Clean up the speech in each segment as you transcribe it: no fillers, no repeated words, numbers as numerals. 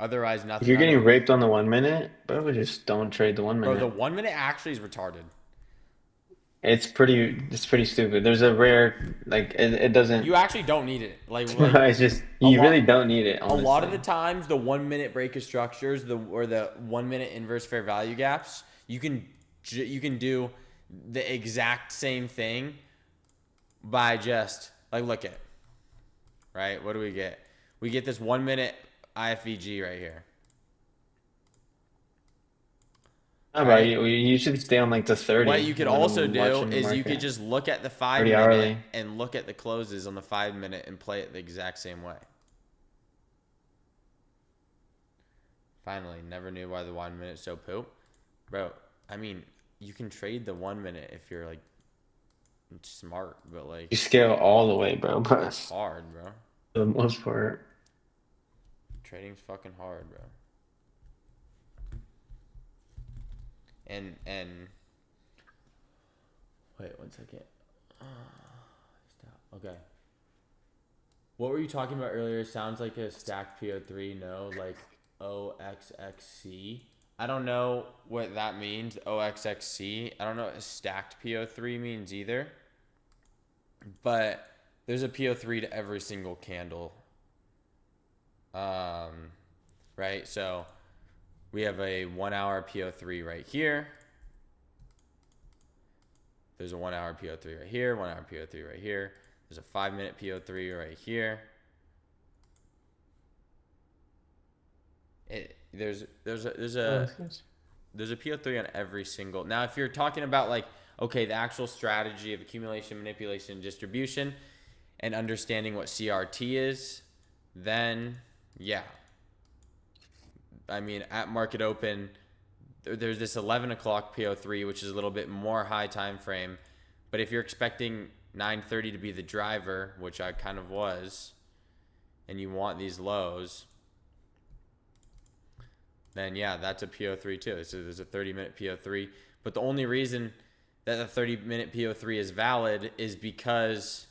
Otherwise, If nothing. you're None of getting raped on the 1 minute, bro, just don't trade the one bro. The minute. 1 minute actually is retarded. It's pretty stupid. There's a rare like it doesn't. You actually don't need it. Like It's just a you really lot. don't need it, A lot of honestly. the times, the 1 minute break of structures, or the 1 minute inverse fair value gaps, you can do the exact same thing by just like look at right. What do we get? We get this 1 minute IFVG right here, No, bro, right? you should stay on like the What 30 you could when also I'm do watching the is you could market. just look at the 5 minute 30 hourly. and look at the closes on the 5 minute and play it the exact same way. Finally, never knew why the 1 minute so poop. Bro, I mean, you can trade the 1 minute if you're like smart, but like You scale all the way, bro, it's but hard, bro. for the most part. Trading's fucking hard, bro. And wait 1 second. Stop. Okay. What were you talking about earlier? Sounds like a stacked PO3, no? Like OXXC. I don't know what that means, OXXC. I don't know what a stacked PO3 means either. But there's a PO3 to every single candle. Um, right? So we have a 1 hour PO3 right here. There's a 1 hour PO3 right here, 1 hour PO3 right here. There's a 5 minute PO3 right here. Oh, that's good. There's a PO3 on every single. Now, if you're talking about like okay, the actual strategy of accumulation, manipulation, and distribution, and understanding what CRT is, then yeah. I mean, at market open, there's this 11 o'clock PO3, which is a little bit more high time frame. But if you're expecting 9:30 to be the driver, which I kind of was, and you want these lows, then yeah, that's a PO3 too. So there's a 30-minute PO3. But the only reason that the 30-minute PO3 is valid is because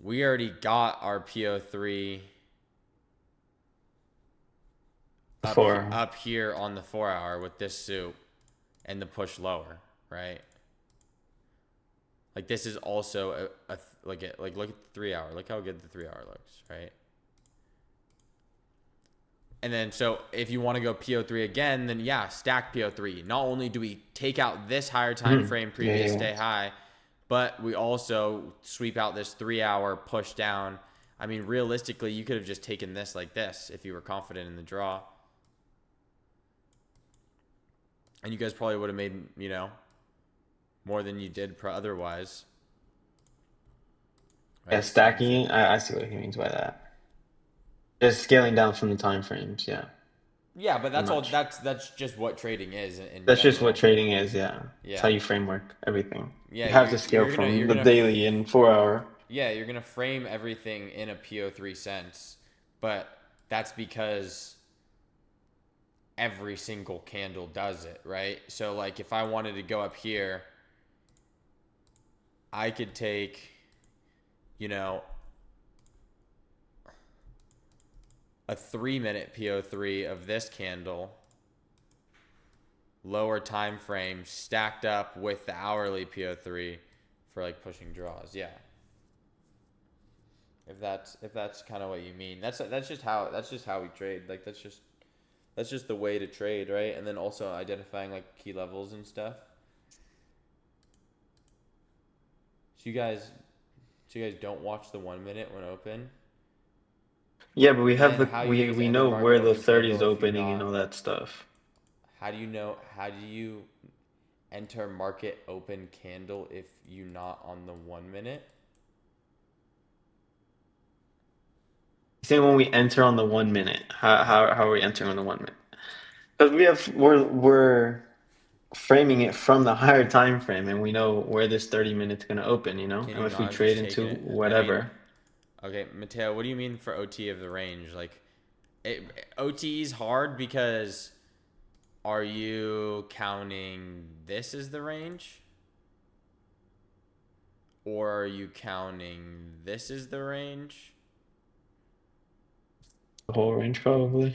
we already got our PO3 Before. up here on the 4 hour with this soup and the push lower, right? Like this is also like look at the 3 hour. Look how good the 3 hour looks, right? And then so if you want to go PO3 again, then yeah, stack PO3. Not only do we take out this higher time Mhm. frame Yeah, previous yeah. day high, but we also sweep out this 3 hour push down. I mean, realistically, you could have just taken this like this if you were confident in the draw. And you guys probably would have made, more than you did otherwise, Yeah, right? Same, same. stacking. I see what he means by that. Just scaling down from the time frames. Yeah, Yeah, but pretty that's all. much. That's just what trading is in That's just what general. trading is. Yeah, it's how Yeah, you framework everything. yeah. You have to scale You're from the gonna daily and 4 hour. yeah, you're gonna frame everything in a PO3 sense, but that's because every single candle does it, right? So like if I wanted to go up here, I could take, you know, a 3 minute PO3 of this candle, lower time frame, stacked up with the hourly PO3 for like pushing draws. Yeah. If that's kind of what you mean. That's just how we trade. Like that's just the way to trade, right? And then also identifying like key levels and stuff. So you guys so you guys don't watch the 1 minute when open? Yeah, but we And have then the how you we guys enter know market where the open 30 is candle if you opening and not all that stuff. how do you enter market open candle if you not on the 1 minute? Saying when we enter on the 1 minute, how are we entering on the 1 minute? Because we're framing it from the higher time frame, and we know where this 30 minutes gonna open. Can And you if we not trade just take into it? I mean, whatever, okay, Mateo, what do you mean for OT of the range? Like OT is hard because are you counting this as the range? Or are you counting this as the range? The whole range probably.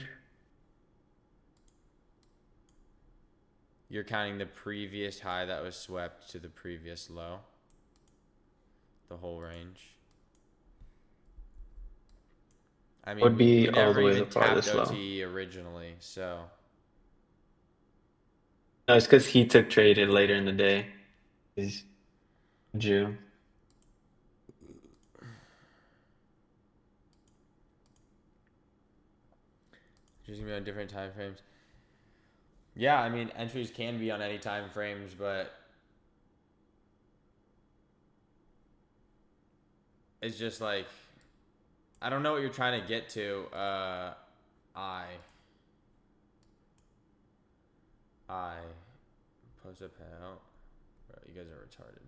You're counting the previous high that was swept to the previous low. The whole range. I mean, Would be we all the never way the even tapped farthest low. OTE originally, so No, it's because he took traded later in the day. He's Jew. just gonna be on different time frames. Yeah, I mean, entries can be on any time frames, but it's just like I don't know what you're trying to get to. I I post a pal. Bro, you guys are retarded.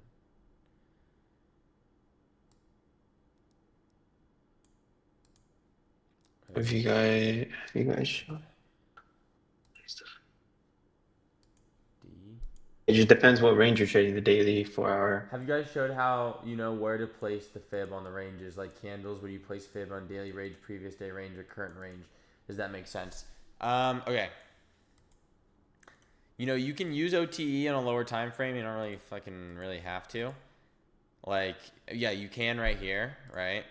If you guys show. D. It just depends what range you're trading, the daily, 4 hour. Have you guys showed how you know where to place the fib on the ranges, like candles? Where you place fib on daily range, previous day range, or current range? Does that make sense? Okay. You know, you can use OTE on a lower time frame. You don't really fucking really have to. Like, yeah, you can right here, right?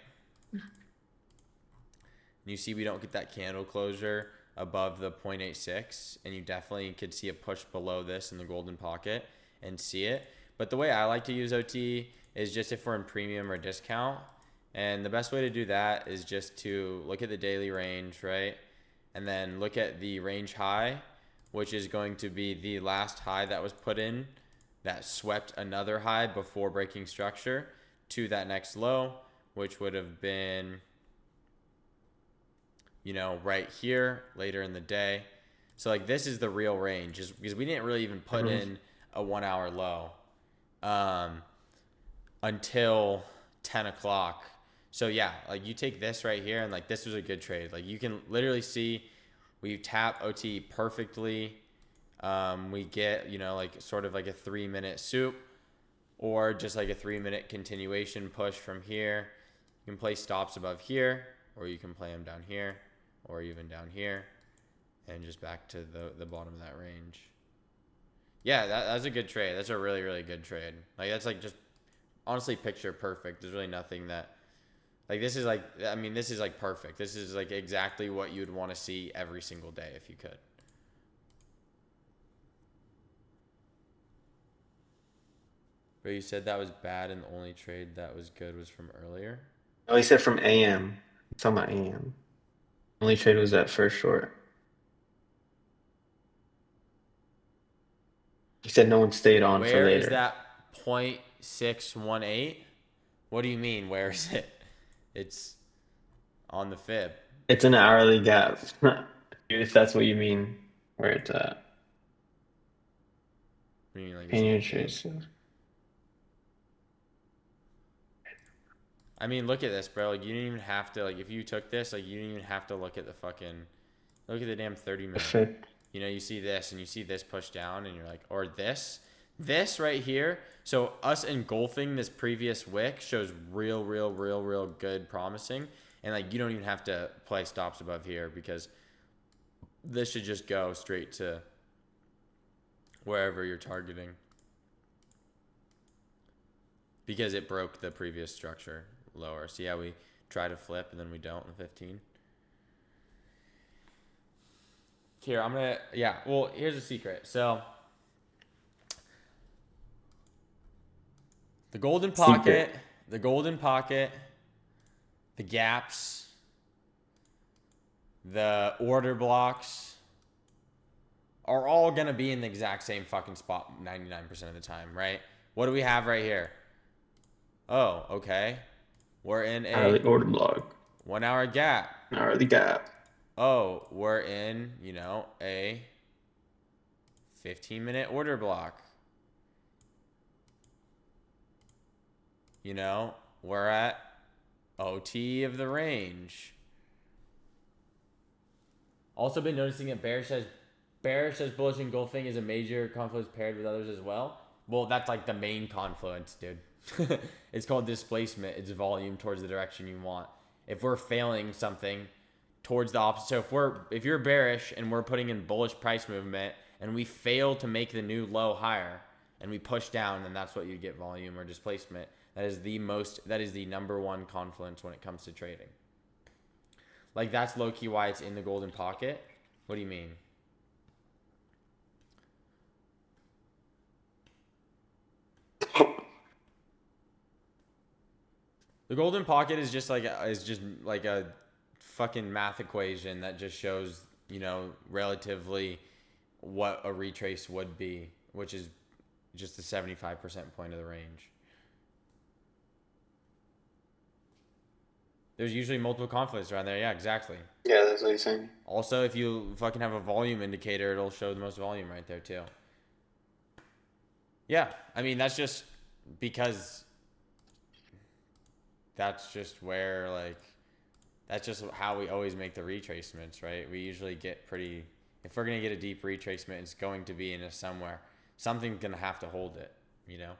You see we don't get that candle closure above the 0.86, and you definitely could see a push below this in the golden pocket and see it. But the way I like to use OT is just if we're in premium or discount. And the best way to do that is just to look at the daily range, right? And then look at the range high, which is going to be the last high that was put in that swept another high before breaking structure to that next low, which would have been, you know, right here later in the day. So like this is the real range, is because we didn't really even put in a 1 hour low until 10 o'clock. So yeah, like you take this right here and like this was a good trade. Like you can literally see we tap OT perfectly. We get, you know, like sort of like a 3-minute soup or just like a 3-minute continuation push from here. You can play stops above here, or you can play them down here, or even down here, and just back to the bottom of that range. Yeah, that's a good trade. That's a really, really good trade. Like that's like just honestly picture perfect. There's really nothing that like this is like, I mean, this is like perfect. This is like exactly what you'd want to see every single day if you could. But you said that was bad and the only trade that was good was from earlier? Oh, he said from AM. It's talking about AM. Only trade was that first short. He said no one stayed on for Where is later. that 0.618? What do you mean, where is it? It's on the fib. It's an hourly gap, if that's what you mean, where it's at. What do you mean, like it's Opinion on the fib? trades. I mean, look at this, bro. Like, you didn't even have to, like, if you took this, like, you didn't even have to look at the fucking, look at the damn 30 The minute. fit. You know, you see this and you see this push down and you're like, or this right here. So us engulfing this previous wick shows real good promising. And like, you don't even have to play stops above here because this should just go straight to wherever you're targeting because it broke the previous structure lower. See how we try to flip and then we don't in 15? Here, I'm gonna, yeah, well, here's a secret. So, the golden Secret. pocket, the golden pocket, the gaps, the order blocks are all gonna be in the exact same fucking spot 99% of the time, right? What do we have right here? Oh, okay. We're in a Hourly order block. 1 hour gap. Hourly gap. Oh, we're in, you know, a 15-minute order block. You know, we're at OT of the range. Also been noticing that bearish says bullish engulfing is a major confluence paired with others as well. Well, that's like the main confluence, dude. It's called displacement. It's volume towards the direction you want. If we're failing something, towards the opposite. So if you're bearish and we're putting in bullish price movement and we fail to make the new low higher and we push down, then that's what you get, volume or displacement. That is the number one confluence when it comes to trading. Like, that's low key why it's in the golden pocket. What do you mean? The golden pocket is just like a fucking math equation that just shows, you know, relatively what a retrace would be, which is just the 75% point of the range. There's usually multiple confluences around there. Yeah, exactly. Yeah, that's what he's saying. Also, if you fucking have a volume indicator, it'll show the most volume right there too. Yeah, I mean, that's just because that's just where, like, that's just how we always make the retracements, right? We usually get pretty, if we're going to get a deep retracement, it's going to be in a somewhere. Something's going to have to hold it, you know?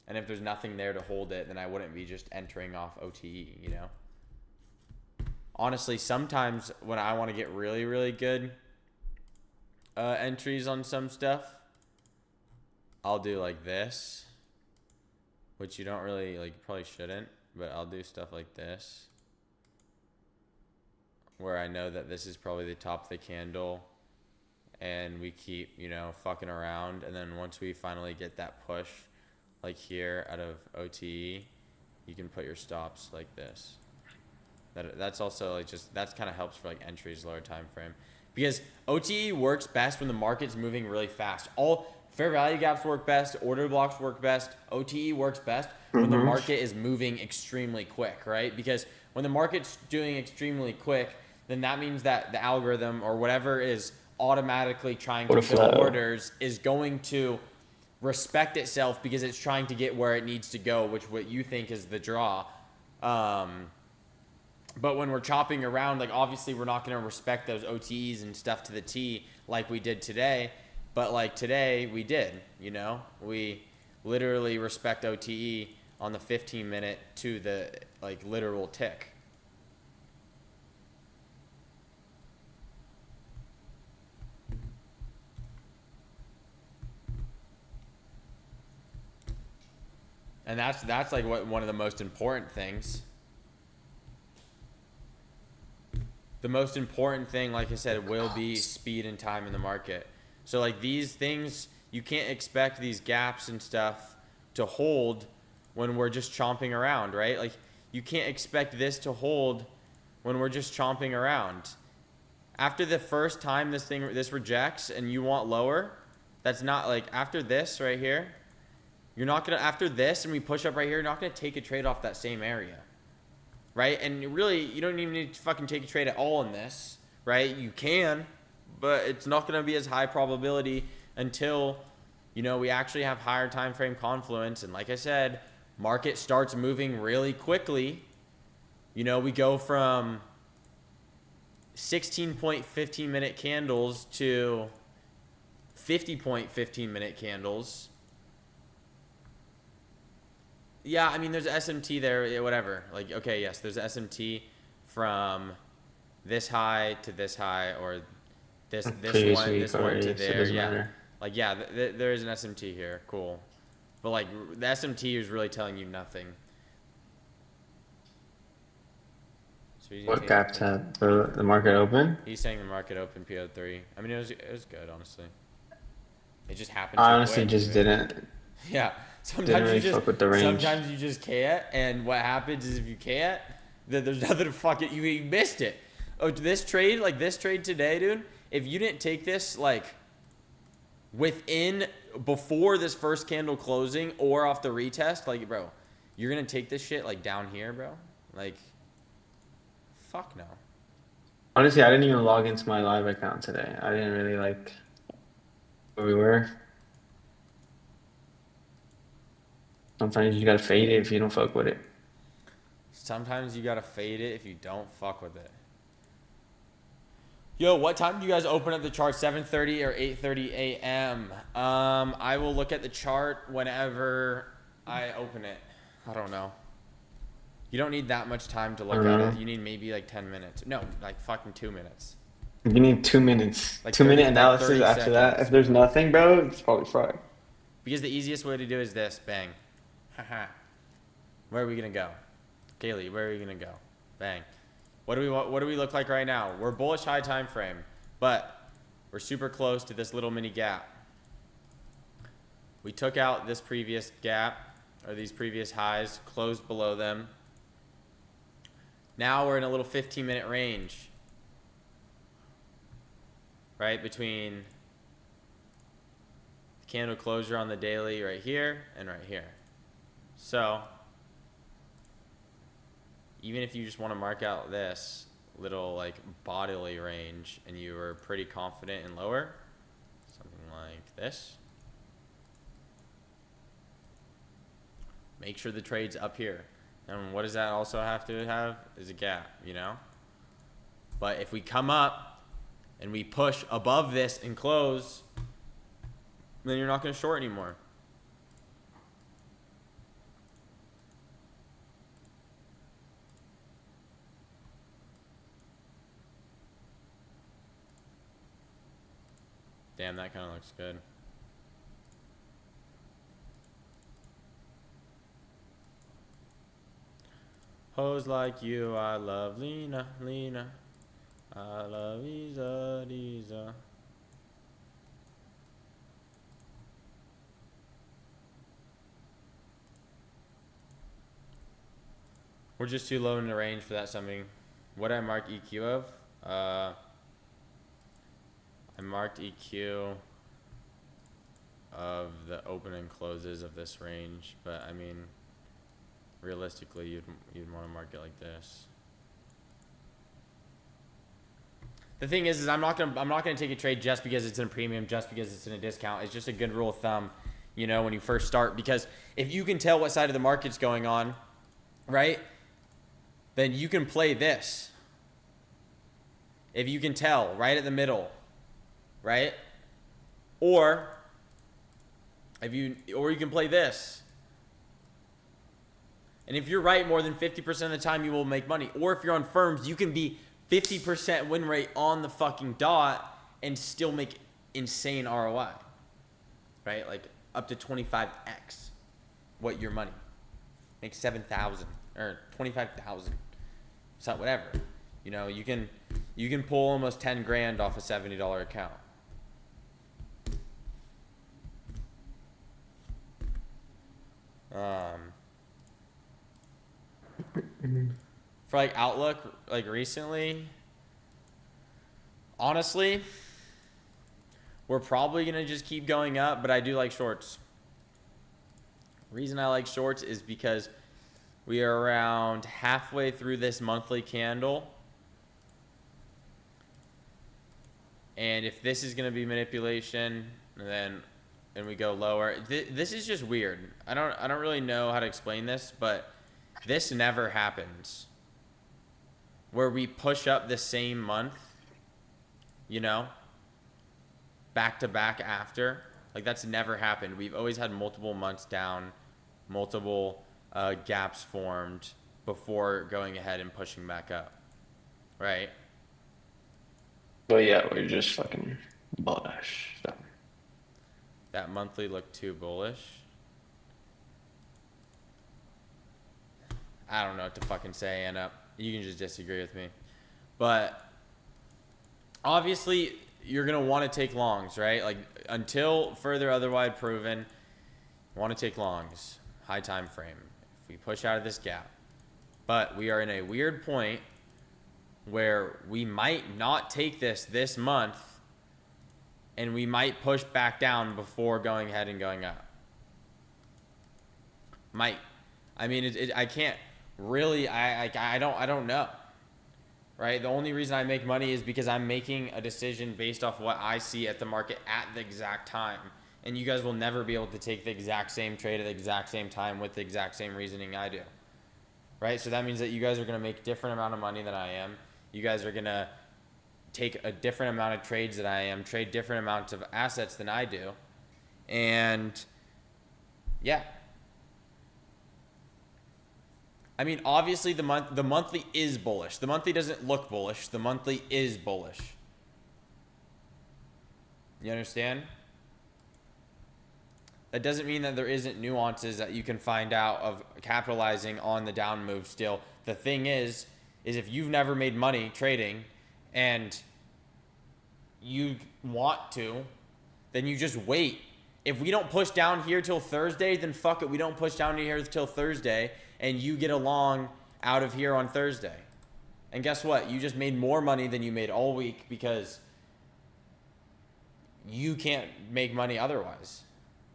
And if there's nothing there to hold it, then I wouldn't be just entering off OTE, you know? Honestly, sometimes when I want to get really, really good entries on some stuff, I'll do like this, which you don't really, like, you probably shouldn't, but I'll do stuff like this, where I know that this is probably the top of the candle, and we keep, you know, fucking around, and then once we finally get that push, like here out of OTE, you can put your stops like this. That's also like that's kind of helps for like entries, lower time frame, because OTE works best when the market's moving really fast. All fair value gaps work best, order blocks work best, OTE works best when the market is moving extremely quick, right? Because when the market's doing extremely quick, then that means that the algorithm or whatever is automatically trying to fill orders is going to respect itself because it's trying to get where it needs to go, which what you think is the draw. But when we're chopping around, like, obviously we're not going to respect those OTEs and stuff to the T like we did today. But like today we did, you know, we literally respect OTE on the 15-minute to the like literal tick. And that's like one of the most important things. The most important thing, like I said, will be speed and time in the market. So like these things, you can't expect these gaps and stuff to hold when we're just chomping around, right? Like you can't expect this to hold when we're just chomping around. After the first time this rejects and you want lower, that's not like after this right here. You're not going to, after this and we push up right here, you're not going to take a trade off that same area, right? And really, you don't even need to fucking take a trade at all in this, right? You can, but it's not going to be as high probability until, you know, we actually have higher time frame confluence. And like I said, market starts moving really quickly. You know, we go from 16-point 15-minute candles to 50-point 15-minute candles. Yeah, I mean, there's SMT there, whatever. Like, okay, yes, there's SMT from this high to this high, or this one to there. Yeah, matter. Like, yeah, there is an SMT here. Cool. But like, the SMT is really telling you nothing. So what gap had the market open? He's saying the market open PO3. I mean, it was good, honestly. It just happened. I honestly just didn't. Yeah. Sometimes really you just fuck with the range. Sometimes you just can't, and what happens is if you can't, then there's nothing to fuck it. You missed it. Oh, this trade today, dude. If you didn't take this like before this first candle closing or off the retest, like, bro, you're gonna take this shit like down here, bro. Like, fuck no. Honestly, I didn't even log into my live account today. I didn't really like where we were. Sometimes you gotta fade it if you don't fuck with it. Sometimes you gotta fade it if you don't fuck with it. Yo, what time do you guys open up the chart? 7:30 or 8:30 a.m.? I will look at the chart whenever I open it. I don't know. You don't need that much time to I look don't at know. it. You need maybe like 10 minutes. No, like fucking 2 minutes. You need 2 minutes. Like 2 minute 30, like analysis 30 after that. If seconds. there's nothing, bro, it's probably fried. Because the easiest way to do is this. Bang. Haha. Where are we going to go? Kaylee, where are we going to go? Bang. What do we look like right now? We're bullish high time frame, but we're super close to this little mini gap. We took out this previous gap, or these previous highs, closed below them. Now we're in a little 15-minute range, right, between the candle closure on the daily right here and right here. So even if you just want to mark out this little like bodily range and you were pretty confident in lower, something like this, make sure the trade's up here. And what does that also have to have is a gap, you know? But if we come up and we push above this and close, then you're not going to short anymore. Damn, that kind of looks good. Hoes like you, I love Lena, Lena. I love Isa, Isa. We're just too low in the range for that something. What did I mark EQ of? I marked EQ of the open and closes of this range, but I mean, realistically, you'd want to mark it like this. The thing is I'm not gonna take a trade just because it's in a premium, just because it's in a discount. It's just a good rule of thumb, you know, when you first start. Because if you can tell what side of the market's going on, right, then you can play this. If you can tell right at the middle, right, or you can play this. And if you're right more than 50% of the time, you will make money. Or if you're on firms, you can be 50% win rate on the fucking dot and still make insane ROI, right? Like up to 25x what your money. Make 7,000 or 25,000. So whatever. You know, you can pull almost 10 grand off a $70 account. For like outlook, like recently, honestly, we're probably gonna just keep going up, but I do like shorts. Reason I like shorts is because we are around halfway through this monthly candle. And if this is gonna be manipulation, and we go lower, this is just weird. I don't really know how to explain this, but this never happens. Where we push up the same month, you know, back to back after. Like that's never happened. We've always had multiple months down, multiple gaps formed before going ahead and pushing back up, right? But yeah, we're just fucking bullish. So. That monthly looked too bullish. I don't know what to fucking say, Anna. You can just disagree with me. But obviously, you're going to want to take longs, right? Like, until further otherwise proven, you want to take longs. High time frame. If we push out of this gap. But we are in a weird point where we might not take this month, and we might push back down before going ahead and going up. Might. I mean, I can't really, I don't know, right? The only reason I make money is because I'm making a decision based off what I see at the market at the exact time. And you guys will never be able to take the exact same trade at the exact same time with the exact same reasoning I do, right? So that means that you guys are going to make a different amount of money than I am. You guys are going to take a different amount of trades than I am, trade different amounts of assets than I do. And yeah. I mean, obviously the monthly is bullish. The monthly doesn't look bullish. The monthly is bullish. You understand? That doesn't mean that there isn't nuances that you can find out of capitalizing on the down move still. The thing is if you've never made money trading and you want to, then you just wait. If we don't push down here till Thursday, then fuck it. We don't push down here till Thursday and you get along out of here on Thursday. And guess what? You just made more money than you made all week because you can't make money otherwise.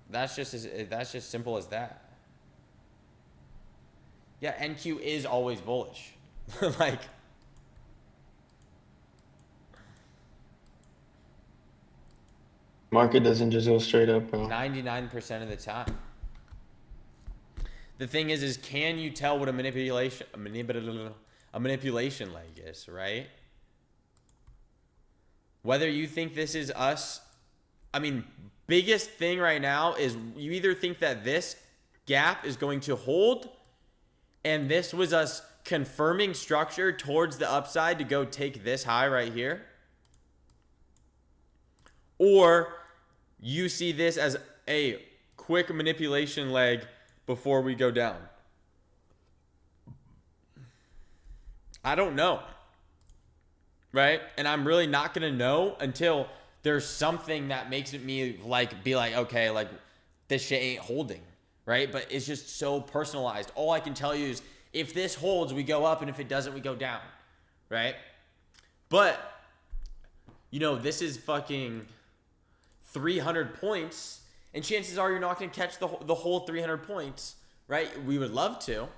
That's just simple as that. Yeah, NQ is always bullish. Like, Market doesn't just go straight up, bro. 99% of the time. The thing is can you tell what a manipulation leg is, right? Whether you think this is us, I mean, biggest thing right now is you either think that this gap is going to hold and this was us confirming structure towards the upside to go take this high right here, or you see this as a quick manipulation leg before we go down. I don't know, right? And I'm really not going to know until there's something that makes me like be like, okay, like this shit ain't holding, right? But it's just so personalized. All I can tell you is if this holds, we go up, and if it doesn't, we go down, right? But, you know, this is fucking 300 points, and chances are you're not going to catch the whole 300 points, right? We would love to.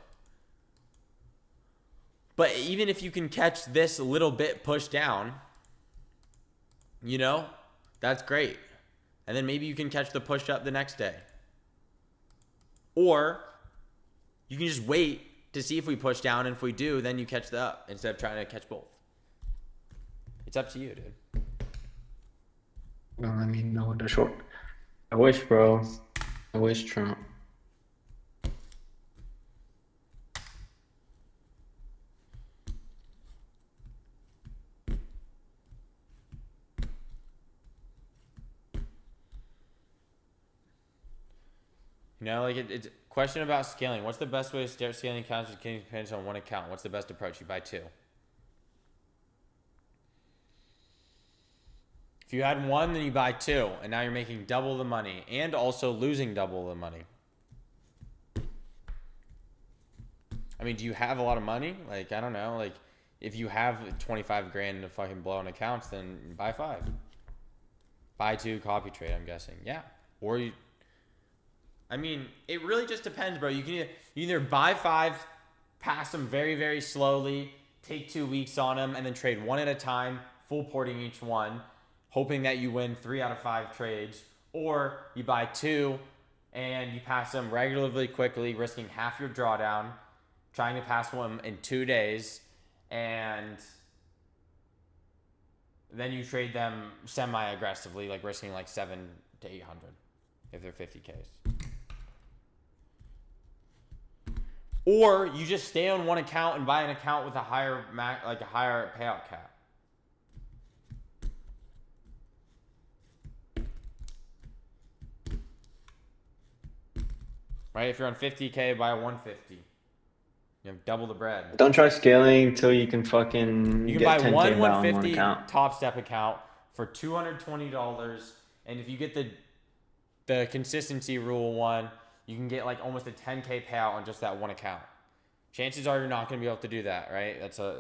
But even if you can catch this little bit pushed down, you know, that's great. And then maybe you can catch the push up the next day. Or you can just wait to see if we push down, and if we do, then you catch the up instead of trying to catch both. It's up to you, dude. Well, I mean, no, the short. I wish, bro. I wish Trump. You know, like it's question about scaling. What's the best way to start scaling accounts? Depends on one account. What's the best approach? You buy two. If you had one, then you buy two, and now you're making double the money and also losing double the money. I mean, do you have a lot of money? Like, I don't know. Like, if you have 25 grand to fucking blow on accounts, then buy five. Buy two, copy trade, I'm guessing. Yeah. Or you... I mean, it really just depends, bro. You can either buy five, pass them very, very slowly, take 2 weeks on them, and then trade one at a time, full porting each one, hoping that you win 3 out of 5 trades. Or you buy two, and you pass them regularly, quickly, risking half your drawdown, trying to pass one in 2 days, and then you trade them semi-aggressively, like risking like 700 to 800 if they're 50Ks. Or you just stay on one account and buy an account with a higher payout cap. Right? If you're on 50K, buy 150. You have double the bread. Don't try scaling until you can fucking You can get buy 10K one down on one 150 account. Top Step account for $220, and if you get the consistency rule one, you can get like almost a 10K payout on just that one account. Chances are you're not going to be able to do that, right? It's you're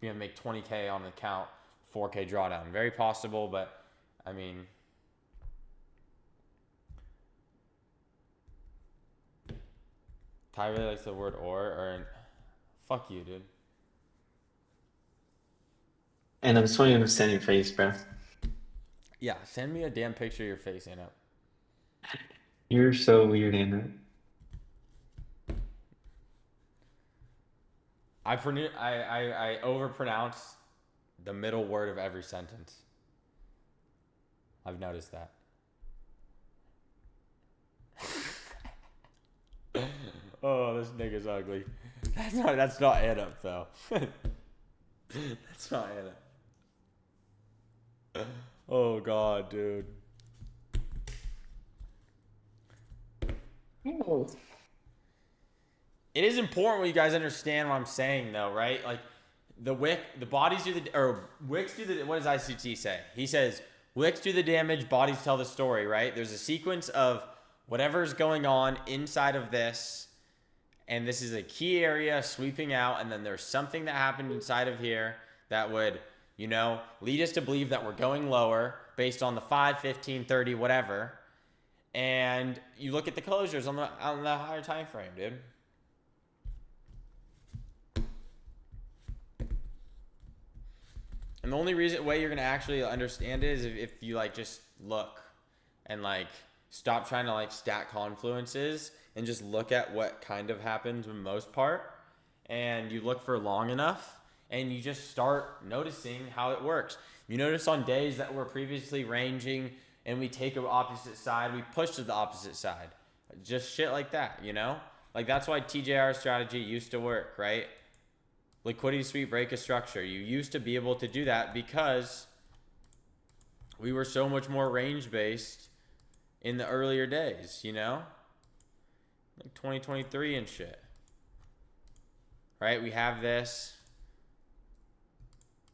going to make 20K on the account, 4K drawdown. Very possible, but I mean, Ty really likes the word or fuck you, dude. And I'm just want you to understand your face, bro. Yeah, send me a damn picture of your face, Anna. You're so weird, Andrew. I overpronounce the middle word of every sentence. I've noticed that. Oh, this nigga's ugly. That's not Anna though. That's not Anna. Oh god, dude. Oh. It is important when you guys understand what I'm saying though, right? Like the bodies do the or wicks do the what does ICT say? He says wicks do the damage, bodies tell the story, right? There's a sequence of whatever's going on inside of this, and this is a key area sweeping out, and then there's something that happened inside of here that would, lead us to believe that we're going lower based on the 5, 15, 30, whatever. And you look at the closures on the higher time frame, dude. And the only way you're gonna actually understand it is if you just look and stop trying to stack confluences and just look at what kind of happens for the most part, and you look for long enough and you just start noticing how it works. You notice on days that were previously ranging and we take an opposite side, we push to the opposite side. Just shit like that, that's why TJR strategy used to work, right? Liquidity sweep, break a structure. You used to be able to do that because we were so much more range based in the earlier days, like 2023 and shit. Right? We have this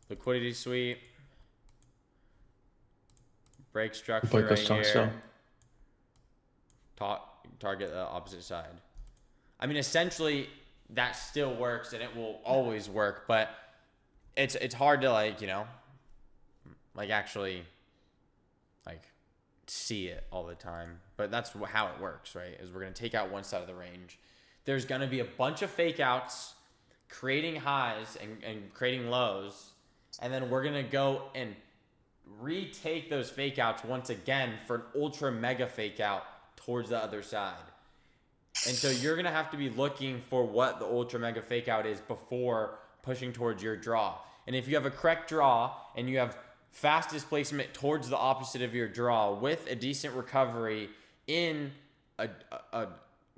liquidity sweep, break structure right here. Target the opposite side. I mean, essentially, that still works and it will always work, but it's hard to actually see it all the time. But that's how it works, right? Is we're gonna take out one side of the range. There's gonna be a bunch of fake outs creating highs and creating lows, and then we're gonna go and retake those fake outs once again for an ultra mega fake out towards the other side. And so you're going to have to be looking for what the ultra mega fake out is before pushing towards your draw. And if you have a correct draw and you have fast displacement towards the opposite of your draw with a decent recovery in a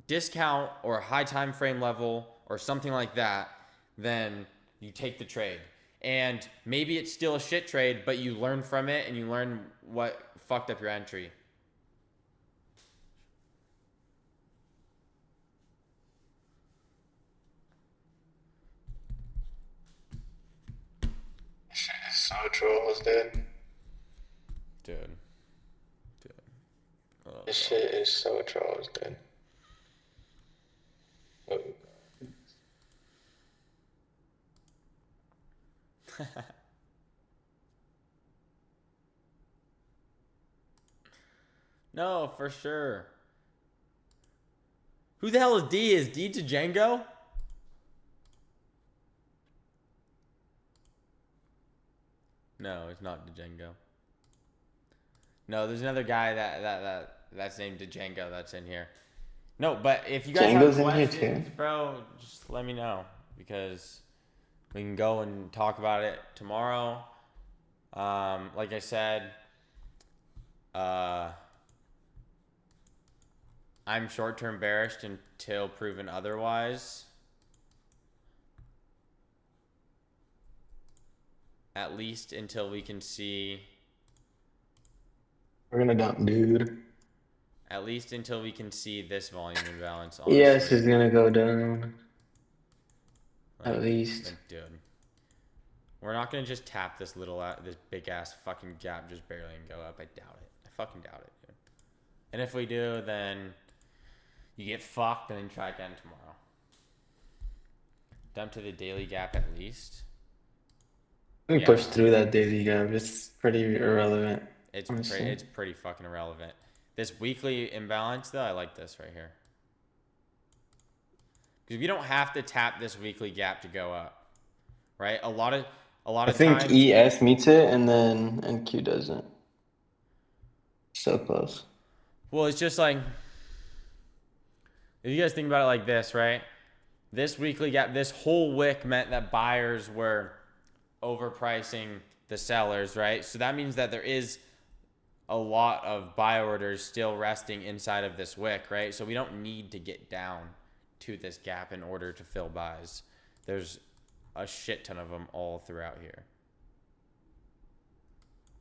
discount or a high time frame level or something like that, then you take the trade. And maybe it's still a shit trade, but you learn from it and you learn what fucked up your entry. Shit is so trolls, dude. Dude. Oh, This shit is so trolls, dude. Oh. No, for sure. Who the hell is D? Is D to Django? No, it's not Django. No, there's another guy that's named Django that's in here. No, but if you guys Django's have in here questions, too? bro, just let me know because we can go and talk about it tomorrow. Like I said, I'm short-term bearish until proven otherwise. At least until we can see. We're gonna dump, dude. At least until we can see this volume imbalance. Honestly. Yes, it's gonna go down. At least. Dude, we're not gonna just tap this big ass fucking gap just barely and go up. I doubt it. I fucking doubt it, dude. And if we do, then you get fucked and then try again tomorrow. Dump to the daily gap at least. We push through that daily gap. It's pretty irrelevant. It's pretty fucking irrelevant. This weekly imbalance though, I like this right here. Because you don't have to tap this weekly gap to go up, right? A lot of I think times, ES meets it and then NQ doesn't. So close. Well, it's just like if you guys think about it like this, right? This weekly gap, this whole wick meant that buyers were overpricing the sellers, right? So that means that there is a lot of buy orders still resting inside of this wick, right? So we don't need to get down to this gap in order to fill buys. There's a shit ton of them all throughout here.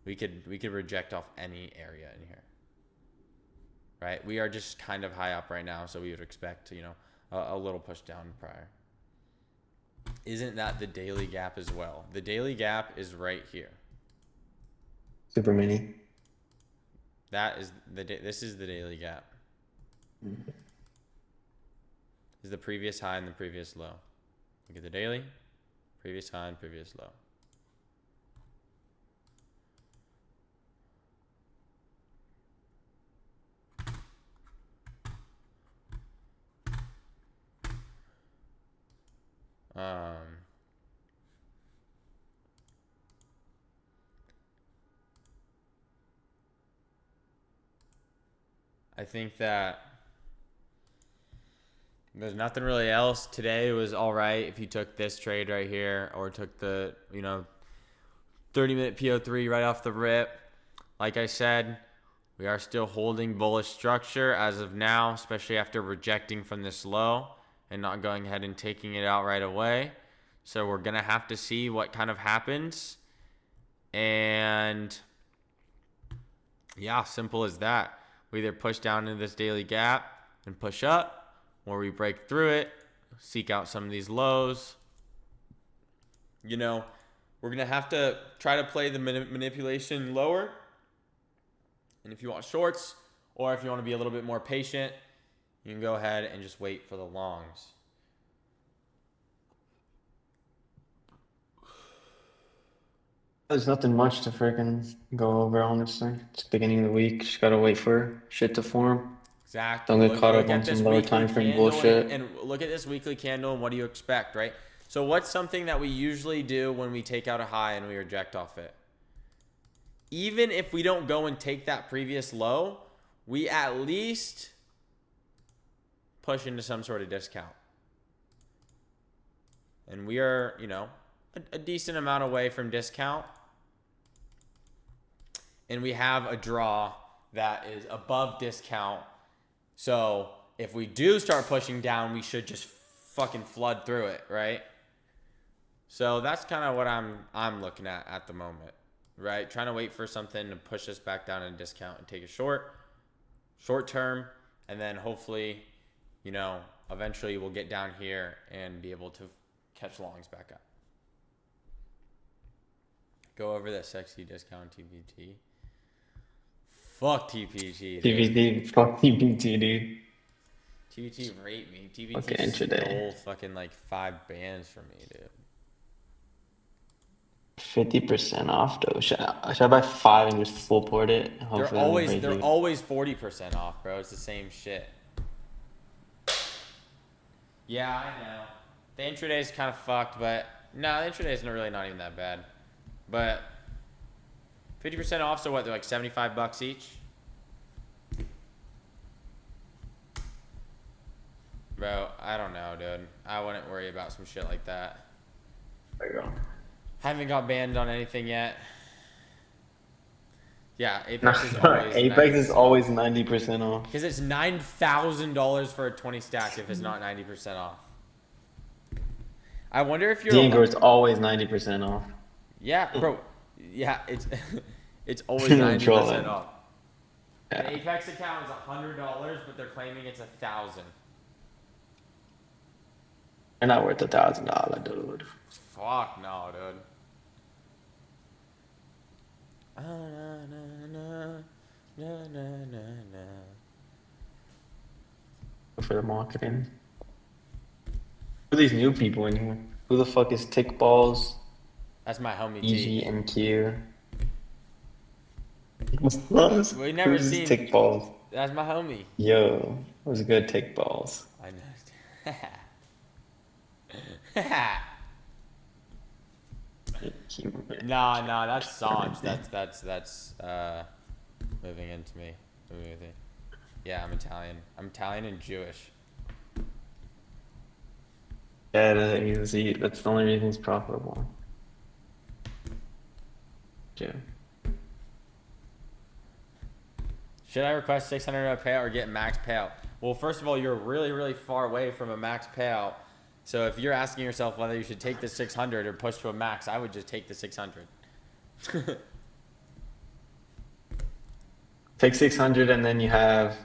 We could reject off any area in here. Right? We are just kind of high up right now, so we would expect, you know, a little push down prior. Isn't that the daily gap as well? The daily gap is right here. Super mini. That is this is the daily gap. Mm-hmm. This is the previous high and the previous low. Look at the daily, previous high and previous low. I think that there's nothing really else. Today was all right if you took this trade right here or took the, you know, 30-minute PO3 right off the rip. Like I said, we are still holding bullish structure as of now, especially after rejecting from this low and not going ahead and taking it out right away. So we're going to have to see what kind of happens. And yeah, simple as that. We either push down into this daily gap and push up, or we break through it, seek out some of these lows. You know, we're going to have to try to play the manipulation lower. And if you want shorts, or if you want to be a little bit more patient, you can go ahead and just wait for the longs. There's nothing much to freaking go over, honestly. It's the beginning of the week. Just gotta wait for shit to form. Exactly. Don't get caught up on some lower time frame bullshit. And look at this weekly candle and what do you expect, right? So what's something that we usually do when we take out a high and we reject off it? Even if we don't go and take that previous low, we at least push into some sort of discount. And we are, you know, a decent amount away from discount. And we have a draw that is above discount. So if we do start pushing down, we should just fucking flood through it, right? So that's kind of what I'm looking at the moment, right? Trying to wait for something to push us back down in discount and take a short term, and then hopefully, you know, eventually we'll get down here and be able to catch longs back up. Go over that sexy discount TPT. Fuck TPT. TPT, fuck TPT, dude. TPT rate me. TPT Okay, intraday. stole fucking like 5 bands from me, dude. 50% off though. Should I buy 5 and just full port it? They're always 40% off, bro. It's the same shit. Yeah, I know. The intraday is kind of fucked, but no, the intraday is really not even that bad. But 50% off, so what? They're like $75 each. Bro, I don't know, dude. I wouldn't worry about some shit like that. There you go. Haven't got banned on anything yet. Yeah, Apex is always Apex is always 90% off. because it's $9,000 for a 20 stack if it's not 90% off. I wonder if you're. Dinger is always 90% off. Yeah, bro. Yeah, it's always 90% off. Yeah. The Apex account is $100, but they're claiming it's $1,000. They're not worth $1,000, dude. Fuck no, dude. For the marketing. Who are these new people in here? Who the fuck is Tick Balls? That's my homie T. EGMQ. We never Who's seen Tick Balls. That's my homie. Yo, it was good Tick Balls. I know. No, that's Sanj. That's moving into me. Moving with me. Yeah, I'm Italian. I'm Italian and Jewish. Yeah, that's the only reason he's profitable. Yeah. Should I request $600 payout or get max payout? Well, first of all, you're really, really far away from a max payout. So if you're asking yourself whether you should take the 600 or push to a max, I would just take the 600. Take 600 and then you have And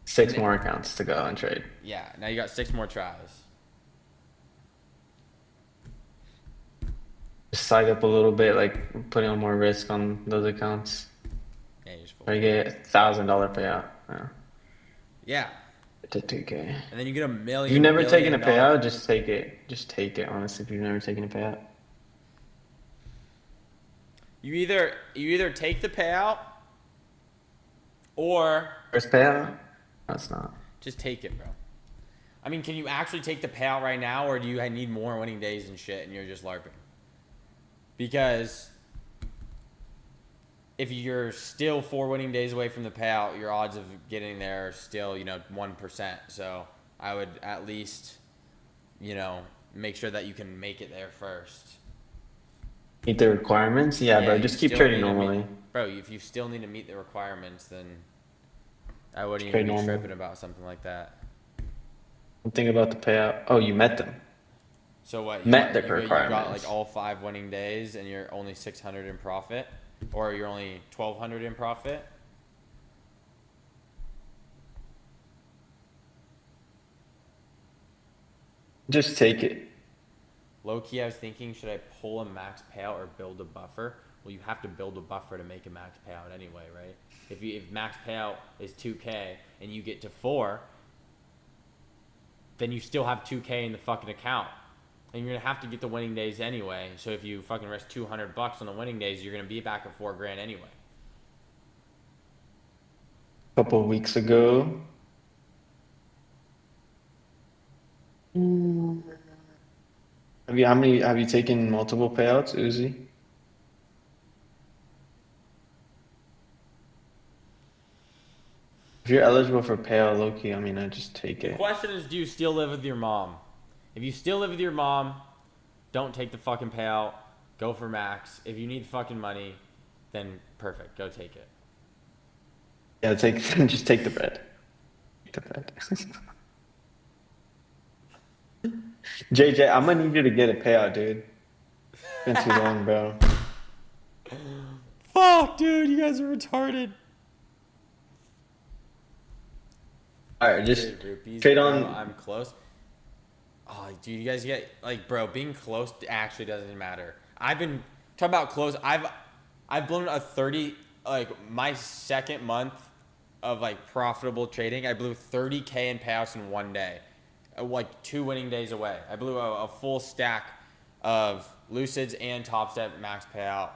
six more accounts to go and trade. yeah, now you got 6 more tries. Just side up a little bit, like putting on more risk on those accounts. Yeah, you just fold. Try to get $1,000 payout. Yeah. Yeah, To 2K. and then you get a If you've million never taken a billion dollar. payout, just take it. Just take it, honestly, if you've never taken a payout. You either take the payout or First payout? That's not. just take it, bro. I mean, can you actually take the payout right now, or do you need more winning days and shit, and you're just LARPing? Because if you're still 4 winning days away from the payout, your odds of getting there are still, 1%. So I would at least, make sure that you can make it there first. Meet the requirements? Yeah, bro. You Just keep still trading need to normally. bro, if you still need to meet the requirements, then I wouldn't Trade even be normal. tripping about something like that. Don't think about the payout. Oh, you met them. So what? Met the You got like requirements. all 5 winning days, and you're only 600 in profit, or you're only 1,200 in profit. Just take it. Low key, I was thinking, should I pull a max payout or build a buffer? Well, you have to build a buffer to make a max payout anyway, right? If max payout is 2K and you get to 4, then you still have 2K in the fucking account. And you're gonna have to get the winning days anyway. So if you fucking risk $200 on the winning days, you're gonna be back at 4 grand anyway. A couple of weeks ago. Have you taken multiple payouts, Uzi? If you're eligible for payout, low-key, I mean, I just take The it. question is, do you still live with your mom? If you still live with your mom, don't take the fucking payout. Go for max. If you need fucking money, then perfect. Go take it. Yeah, take just take the bread. Take the bread. JJ, I'm gonna need you to get a payout, dude. It's been too long, bro. Fuck, dude, you guys are retarded. All right, just Dude, rupees, trade bro, on. I'm close. Oh, dude, you guys get like, bro, being close actually doesn't matter. I've been talking about close. I've blown a 30, like my second month of like profitable trading. I blew 30K in payouts in one day, like 2 winning days away. I blew a full stack of Lucids and Top Step max payout,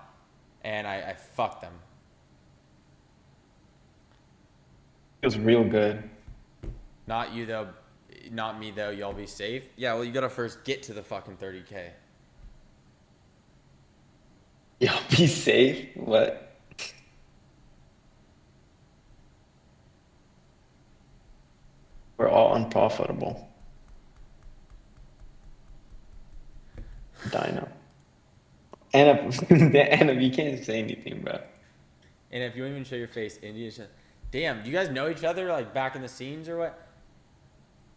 and I fucked them. Feels real good. Not you though, not me though. Y'all be safe. Yeah, well, you gotta first get to the fucking 30K. Yo, be safe. What? We're all unprofitable. Dino. Anna, Anna, you can't say anything, bro. And if you don't even show your face, damn, do you guys know each other like back in the scenes or what?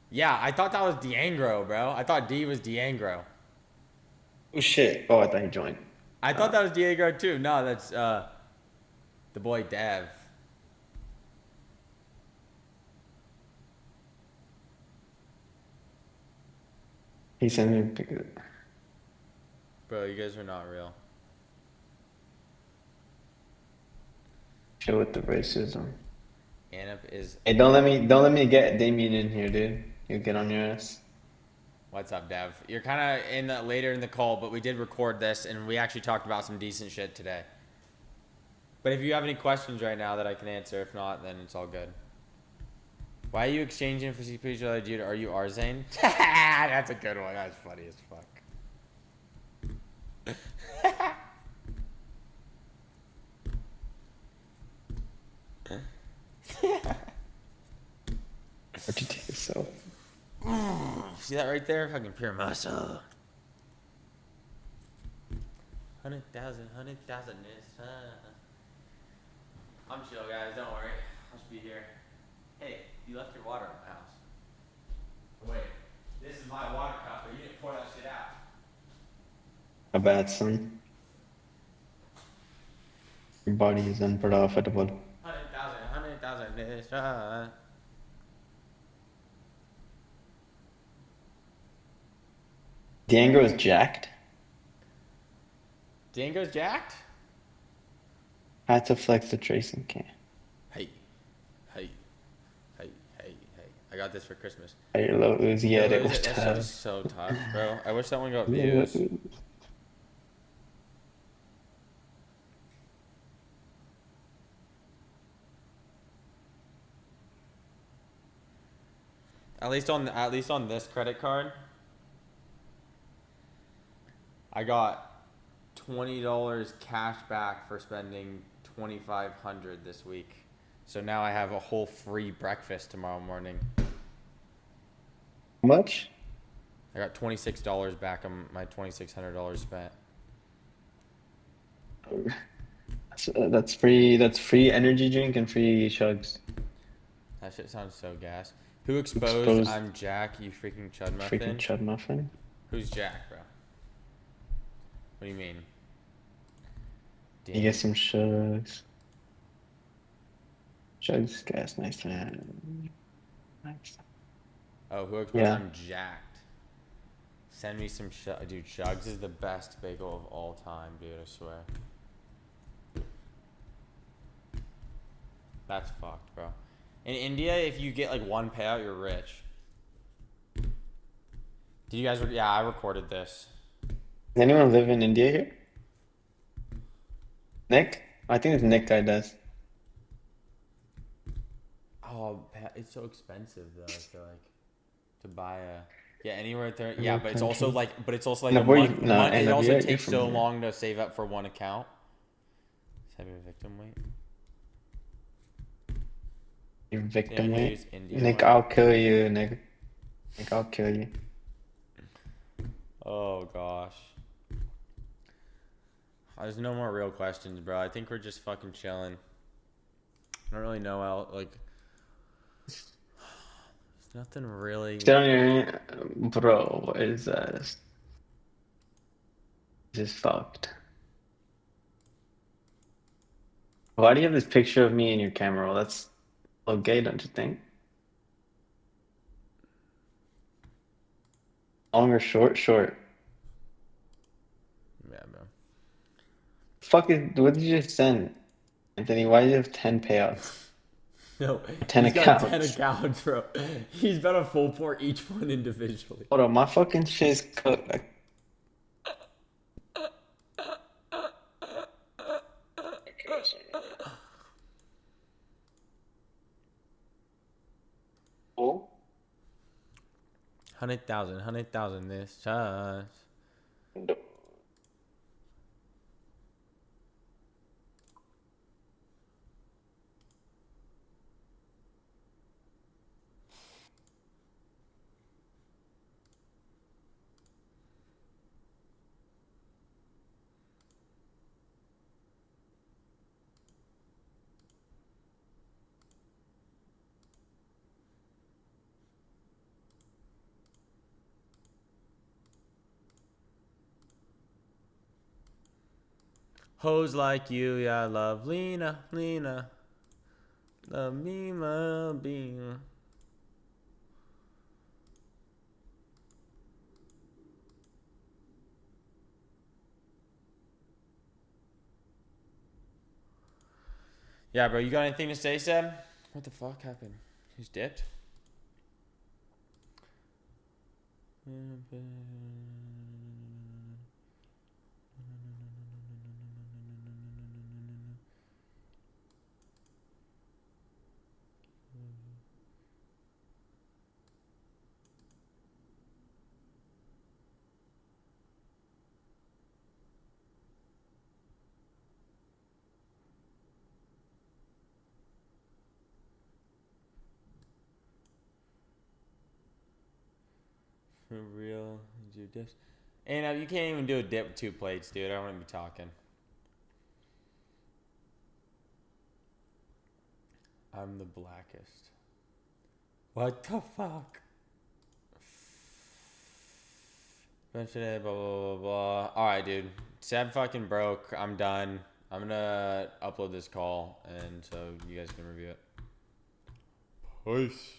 Yeah, I thought that was D'Angro, bro. I thought D was D'Angro. Oh shit. Oh, I thought he joined. I thought that was D'Angro too. No, that's the boy Dev. He sent me a picture. Bro, you guys are not real. Chill with the racism. Anup is. Hey, don't let me get Damien in here, dude. He'll get on your ass. What's up, Dev? You're kind of in the later in the call, but we did record this and we actually talked about some decent shit today. But if you have any questions right now that I can answer, if not, then it's all good. Why are you exchanging for CP each other, dude? Are you Arzane? That's a good one. That's funny as fuck. What you take yourself? See that right there? Fucking pure muscle. 100,000, 100,000 is I'm chill, guys. Don't worry. I'll just be here. Hey. You left your water in my house. Wait, this is my water cup, but you didn't pour that shit out. A bad son. Your body is unprofitable. 100,000 this shot. Diango is jacked. Django's jacked? Had to flex the tracing can. Hey, hey, hey, hey, hey. I got this for Christmas. Hey, Lil Uzi, yeah, it was That shit is tough. so tough, bro. I wish that one got Lil views. Uzi. At least on this credit card, I got $20 cash back for spending 2,500 this week. So now I have a whole free breakfast tomorrow morning. How much? I got $26 back on my $2,600 spent. That's free. That's free energy drink and free chugs. That shit sounds so gas. Who exposed Exposed I'm Jack, you freaking chud freaking muffin? chud muffin. Who's Jack, bro? What do you mean? You get some chugs. Chugs, gas, nice man. Nice. Oh, who exposed Yeah. I'm jacked? Send me some dude. Chugs is the best bagel of all time, dude. I swear. That's fucked, bro. In India, if you get like one payout, you're rich. Did you guys? Yeah, I recorded this. Does anyone live in India here? Nick? I think this Nick guy does. Oh, it's so expensive though. I feel like to buy a anywhere there. Yeah, but it's also like No, a where you, month. no, It and also you're takes from so here. long to save up for one account. Save a victim weight. Your victim Yeah, weight. use India Nick, one. I'll kill you, Nick. Nick, I'll kill you. Oh gosh. There's no more real questions, bro. I think we're just fucking chilling. I don't really know how, like, there's nothing really. Sit on your bro. What is that? Just fucked. Why do you have this picture of me in your camera roll? That's a little gay, don't you think? Long or short? Short. Yeah, bro. Fuck is what did you just send? Anthony, why do you have 10 payouts? No, 10 he's got 10 accounts. accounts, bro. He's about to full for each one individually. Hold on, my fucking shit's cooked. Oh, 100,000 this chance. Hoes like you, yeah, love Lena, Lena. Love me, my being. Yeah, bro, you got anything to say, Seb? What the fuck happened? He's dipped? For real? Do dips? And you can't even do a dip with 2 plates, dude. I don't want to be talking. I'm the blackest. What the fuck? Today, blah, blah, blah, blah. Alright, dude. Seb fucking broke. I'm done. I'm gonna upload this call, and so you guys can review it. Peace.